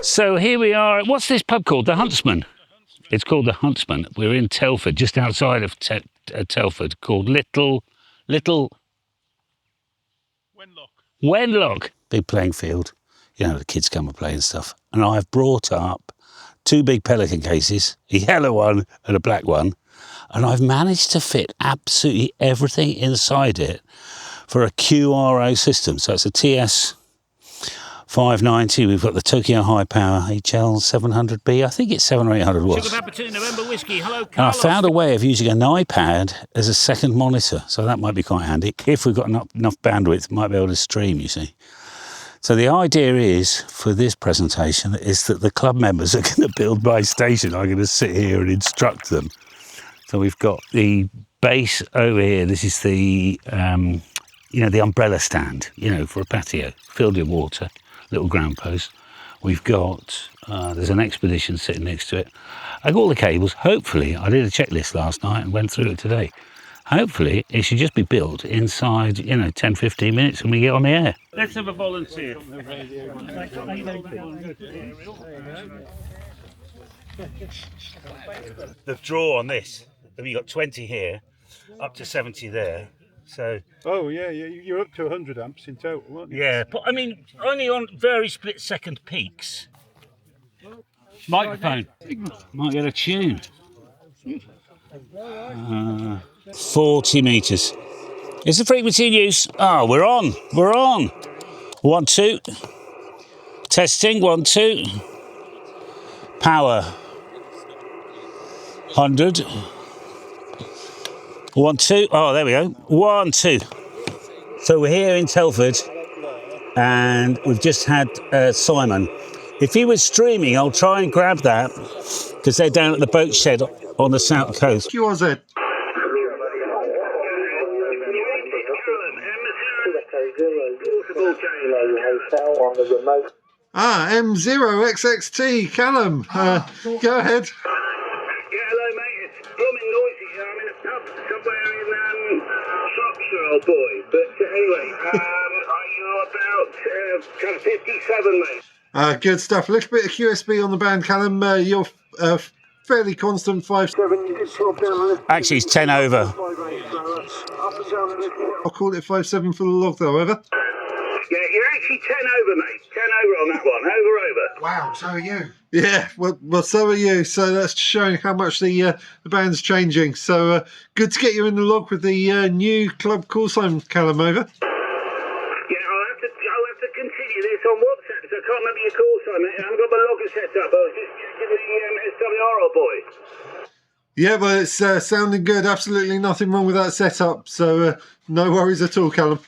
So here we are. What's this pub called? The Huntsman. It's called the Huntsman. We're in Telford, just outside of Telford, called Little Wenlock. Big playing field. You know, the kids come and play and stuff. And I've brought up 2 big Pelican cases, a yellow one and a black one. And I've managed to fit absolutely everything inside it for a QRO system. So it's a TS-590. We've got the Tokyo Hy-Power HL-700B. I think it's 700 or 800 watts. Sugar Papa 2 November Whiskey. Hello, And I Carlos. found a way of using an iPad as a second monitor. So that might be quite handy. If we've got enough bandwidth, might be able to stream, you see. So the idea is, for this presentation, is that the club members are going to build my station. I'm going to sit here and instruct them. So we've got the base over here. This is the, the umbrella stand, for a patio, filled with water, little ground post. We've got, there's an expedition sitting next to it. I got all the cables. Hopefully, I did a checklist last night and went through it today. Hopefully, it should just be built inside, 10, 15 minutes and we get on the air. Let's have a volunteer. The draw on this, you've got 20 here, up to 70 there. So. Oh, yeah, you're up to 100 amps in total, aren't you? Yeah, but I mean, only on very split-second peaks. Microphone. Might get a tune. 40 metres. Is the frequency in use? Oh, we're on. 1, 2. Testing, 1, 2. Power. 100. 1, 2. Oh, there we go. 1, 2. So we're here in Telford, and we've just had Simon. If he was streaming, I'll try and grab that, because they're down at the boat shed on the south coast. QRZ. M0XXT, Callum. Go ahead. Yeah, hello, mate. It's blooming noisy here. I'm in a pub somewhere in Shropshire, old boy. But anyway, are you about kind of 57, mate? Good stuff. A little bit of QSB on the band, Callum. You're fairly constant 5.7. Actually, it's 10 over. I'll call it 5.7 for the log, though, over. Yeah, you're actually 10 over, mate. 10 over on that one. Over. Wow, so are you. Yeah, well, so are you. So that's showing how much the band's changing. So good to get you in the log with the new club call sign, Callum, over. Yeah, I'll have to continue this on WhatsApp, so I can't remember your call sign, mate. I haven't got my logger set up. I was just giving the SWR, old boy. Yeah, well, it's sounding good. Absolutely nothing wrong with that setup. So no worries at all, Callum.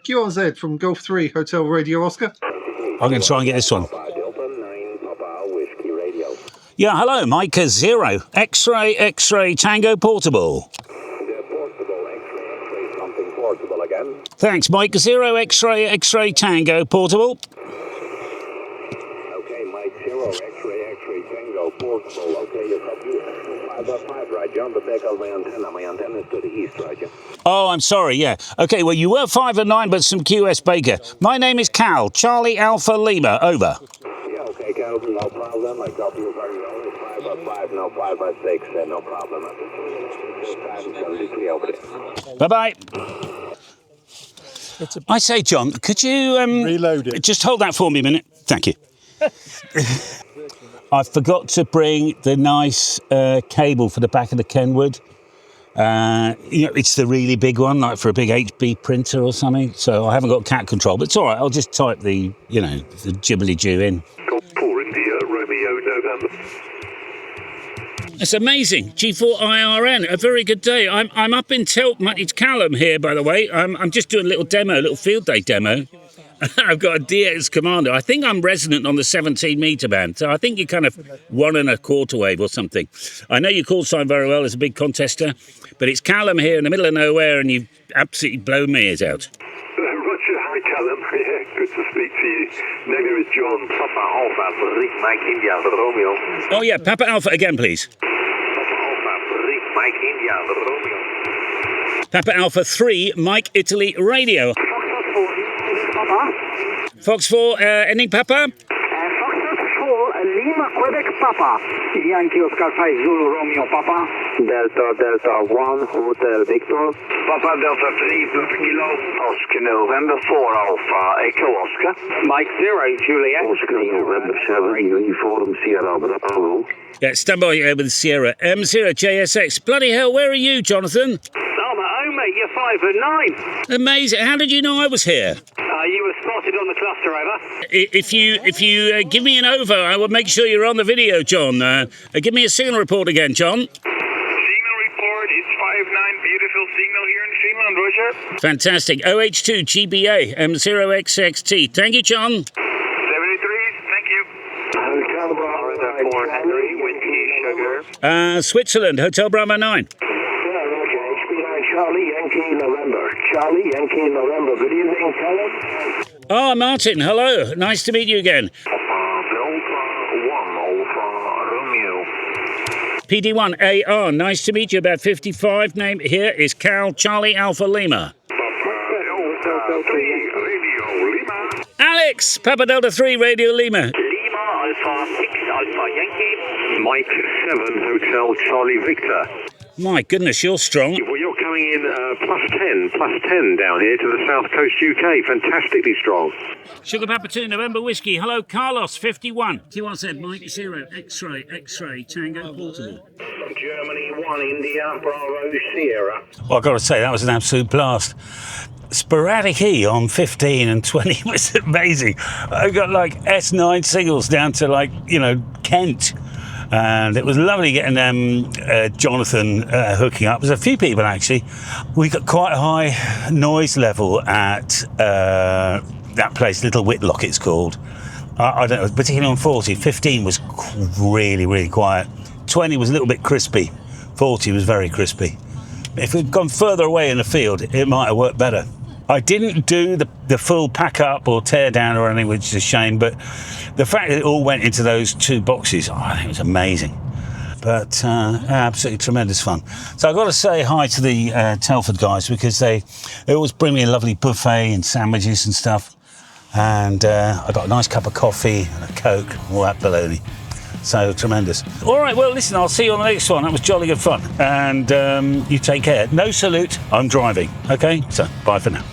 QRZ from Golf 3 Hotel Radio Oscar. I'm going to try and get this one. Yeah, hello, Mike 0. X-ray Tango Portable. Thanks, Mike 0. X-ray Tango Portable. Okay, Mike 0. X-ray Tango Portable. Okay, you're copy. 5 right, John, but back on my antenna. My antenna is to the east, right, John? Oh, I'm sorry, yeah. Okay, well, you were 5 and 9, but some QS Baker. My name is Cal, Charlie Alpha Lima, over. Yeah, okay, Cal, no problem. I copy you very well. 5 no 5 6, no problem. Bye-bye. I say, John, could you... Reload it. Just hold that for me a minute. Thank you. I forgot to bring the nice cable for the back of the Kenwood. It's the really big one, like for a big HB printer or something. So I haven't got cat control, but it's all right. I'll just type the jibbly-jew in. Golf 4 India, Romeo, November. It's amazing. G4IRN, a very good day. I'm up in Telford. It's Callum here, by the way. I'm just doing a little field day demo. I've got a DX Commander. I think I'm resonant on the 17-metre band, so I think you're kind of 1 1/4 wave or something. I know your call sign very well as a big contester, but it's Callum here in the middle of nowhere, and you've absolutely blown my ears out. Roger, hi Callum. Yeah, good to speak to you. Name is John. Papa Alpha, Rick, Mike, India, Romeo. Oh yeah, Papa Alpha again, please. Papa Alpha, Rick, Mike, India, Romeo. Papa Alpha 3, Mike Italy Radio. Papa, Fox 4, ending Papa? Foxtrot 4, Lima, Quebec, Papa. Yankee Oscar 5, Zulu, Romeo, Papa. Delta 1, Hotel Victor. Papa Delta 3, Perfect Kilo. Oscar November 4 Alpha Echo Oscar. Mike 0, Juliet. Oscar November 7 Uniform Sierra Bravo. Yeah, stand by with Sierra. M0 JSX. Bloody hell, where are you, Jonathan? I'm at home, mate. You're 5 and 9. Amazing. How did you know I was here? You were spotted on the cluster, over. If you give me an over, I will make sure you're on the video, John. Give me a signal report again, John. Signal report is 5-9, beautiful signal here in Finland, Roger. Fantastic. OH2 GBA M0XXT. Thank you, John. 73, thank you. Hotel Bravo 4 Henry, Whiskey Sugar. Switzerland, Hotel Bravo 9. Charlie Yankee November. Charlie Yankee November. Good evening, Telford. Oh, Martin, hello. Nice to meet you again. Delta 1 Alpha Romeo. PD1 AR, nice to meet you. About 55. Name here is Cal Charlie Alpha Lima. Delta 3, Radio Lima. Alex, Papa Delta 3 Radio Lima. Lima, Alpha 6, Alpha Yankee. Mike 7, Hotel Charlie Victor. My goodness, you're strong. Well, you're coming in plus 10 down here to the South Coast UK. Fantastically strong. Sugar Papa 2, November Whiskey. Hello, Carlos, 51. T1Z, Mike 0, X-ray, Tango Portable. Germany 1, India, Bravo, Sierra. Well, I've got to say, that was an absolute blast. Sporadic E on 15 and 20 was amazing. I got like S9 signals down to like, Kent. And it was lovely getting Jonathan hooking up. There's a few people actually. We got quite a high noise level at that place, Little Whitlock it's called. I don't know, particularly on 40. 15 was really, really quiet. 20 was a little bit crispy. 40 was very crispy. If we'd gone further away in the field, it might have worked better. I didn't do the full pack up or tear down or anything, which is a shame, but the fact that it all went into those two boxes, I think it was amazing. But absolutely tremendous fun. So I've got to say hi to the Telford guys, because they always bring me a lovely buffet and sandwiches and stuff. And I got a nice cup of coffee and a Coke, all that baloney. So tremendous. All right, well, listen, I'll see you on the next one. That was jolly good fun. And you take care. No salute, I'm driving. Okay, so bye for now.